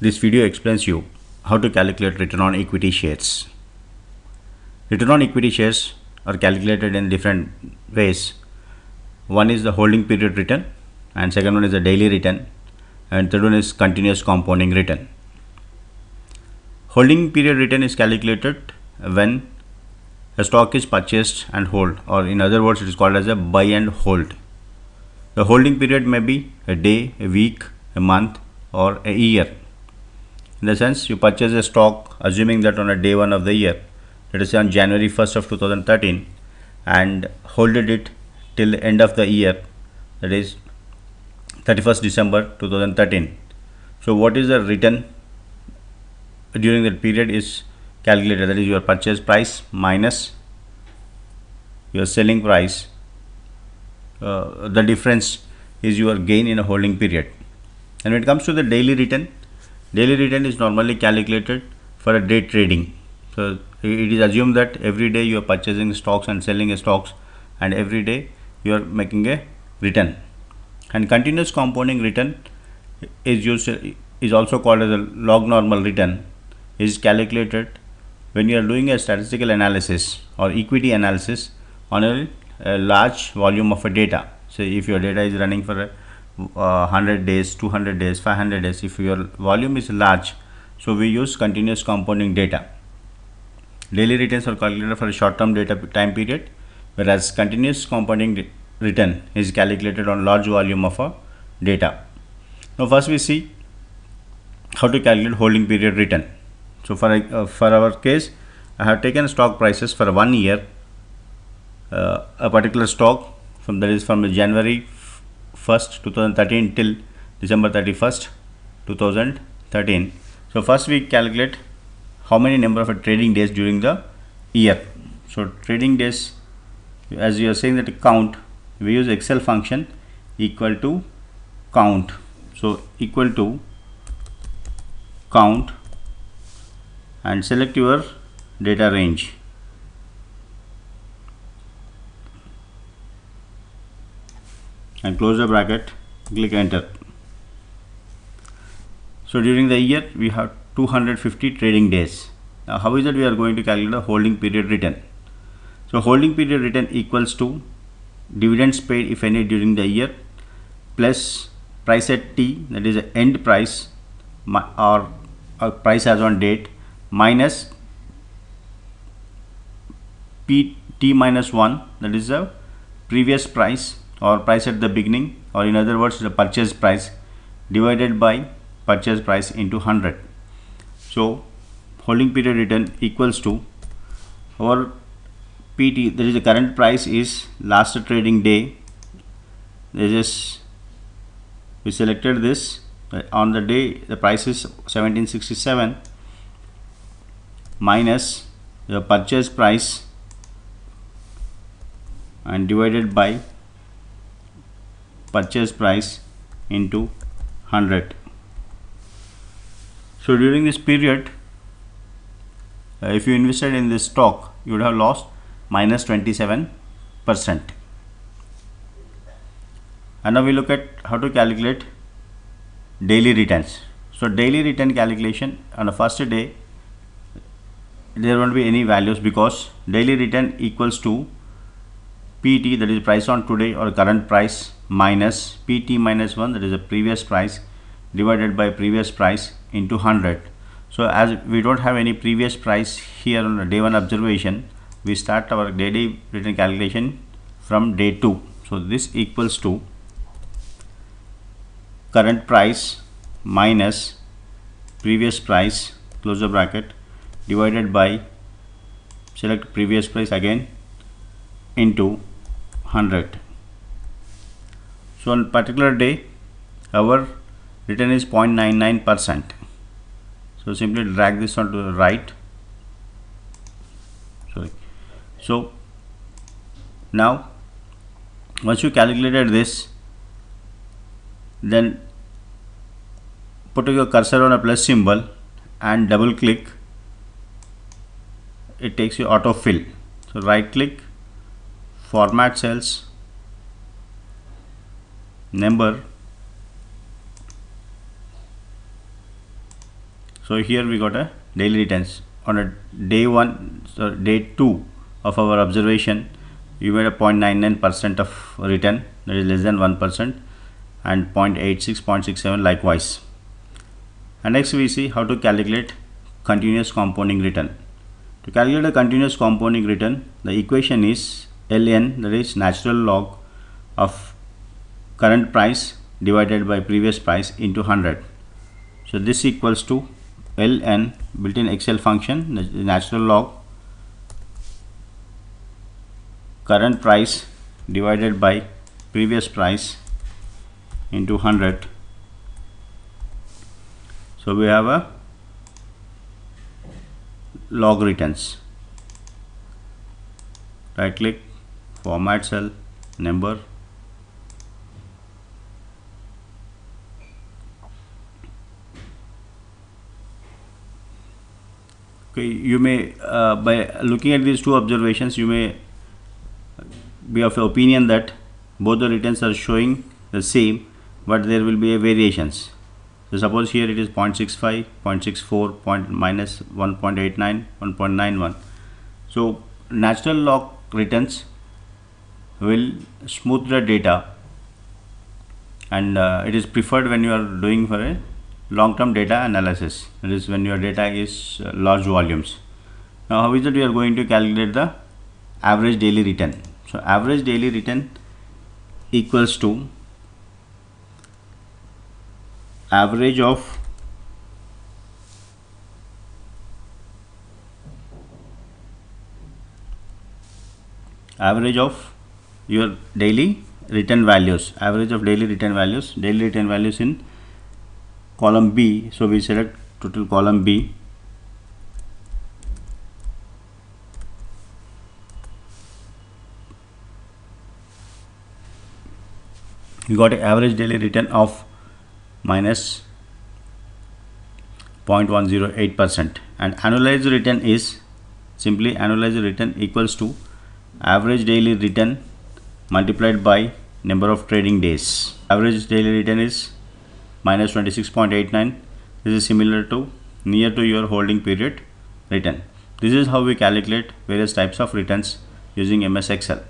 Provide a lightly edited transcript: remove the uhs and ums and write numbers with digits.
This video explains you how to calculate return on equity shares. Return on equity shares are calculated in different ways. One is the holding period return, and second one is the daily return, and third one is continuous compounding return. Holding period return is calculated when a stock is purchased and hold, or in other words it is called as a buy and hold. The holding period may be a day, a week, a month, or a year. In the sense, you purchase a stock assuming that on a day 1 of the year, let us say on January 1st of 2013, and holded it till the end of the year, that is 31st December 2013. So what is the return during that period is calculated, that is your purchase price minus your selling price. The difference is your gain in a holding period. And when it comes to the daily return is normally calculated for a day trading. So it is assumed that every day you are purchasing stocks and selling stocks, and every day you are making a return. And continuous compounding return is also called as a log normal return. It is calculated when you are doing a statistical analysis or equity analysis on a large volume of a data. So if your data is running for 100 days, 200 days, 500 days, if your volume is large, so we use continuous compounding data. Daily returns are calculated for a short-term data time period, whereas continuous compounding return is calculated on large volume of a data. Now first we see how to calculate holding period return. So for our case, I have taken stock prices for 1 year, a particular stock from January 1st 2013 till December 31st 2013. So first we calculate how many number of trading days during the year. So trading days, as you are saying that count, we use Excel function equal to count. So equal to count and select your data range. And close the bracket, click enter. So during the year we have 250 trading days. Now how is it we are going to calculate the holding period return? So holding period return equals to dividends paid if any during the year plus price at T, that is the end price or price as on date, minus T minus 1, that is the previous price or price at the beginning, or in other words the purchase price, divided by purchase price into 100. So holding period return equals to our PT, that is the current price is last trading day. We selected this on the day the price is 1767 minus the purchase price and divided by purchase price into 100. So during this period, if you invested in this stock, you would have lost minus 27%. And now we look at how to calculate daily returns. So daily return calculation, on the first day there won't be any values, because daily return equals to PT, that is price on today or current price, minus PT minus 1, that is the previous price, divided by previous price into 100. So as we don't have any previous price here on the day 1 observation, we start our daily return calculation from day 2. So this equals to current price minus previous price, close the bracket, divided by select previous price again into 100. So on particular day our return is 0.99%. So simply drag this on to the right. So now once you calculated this, then put your cursor on a plus symbol and double click, it takes you autofill. So right click, format cells, number, So here we got a daily returns on a day 1, so day 2 of our observation. You made a 0.99% of return, that is less than 1%, and 0.86, 0.67 likewise. And next we see how to calculate continuous compounding return. To calculate a continuous compounding return, the equation is ln, that is natural log of current price divided by previous price into 100. So this equals to ln, built-in Excel function, the natural log current price divided by previous price into 100. So we have a log returns. Right click, format cell, number. Okay, you may by looking at these two observations, you may be of opinion that both the returns are showing the same, but there will be a variations. So suppose here it is 0.65, 0.64, minus 1.89, 1.91. So natural log returns will smooth the data, and it is preferred when you are doing for a long-term data analysis. That is when your data is large volumes. Now how is it we are going to calculate the average daily return? So average daily return equals to average of your daily return values, average of daily return values in column B. So we select total column B. You got an average daily return of minus 0.108%, and annualized return is simply annualized return equals to average daily return multiplied by number of trading days. Average daily return is minus 26.89. This is similar to near to your holding period return. This is how we calculate various types of returns using MS Excel.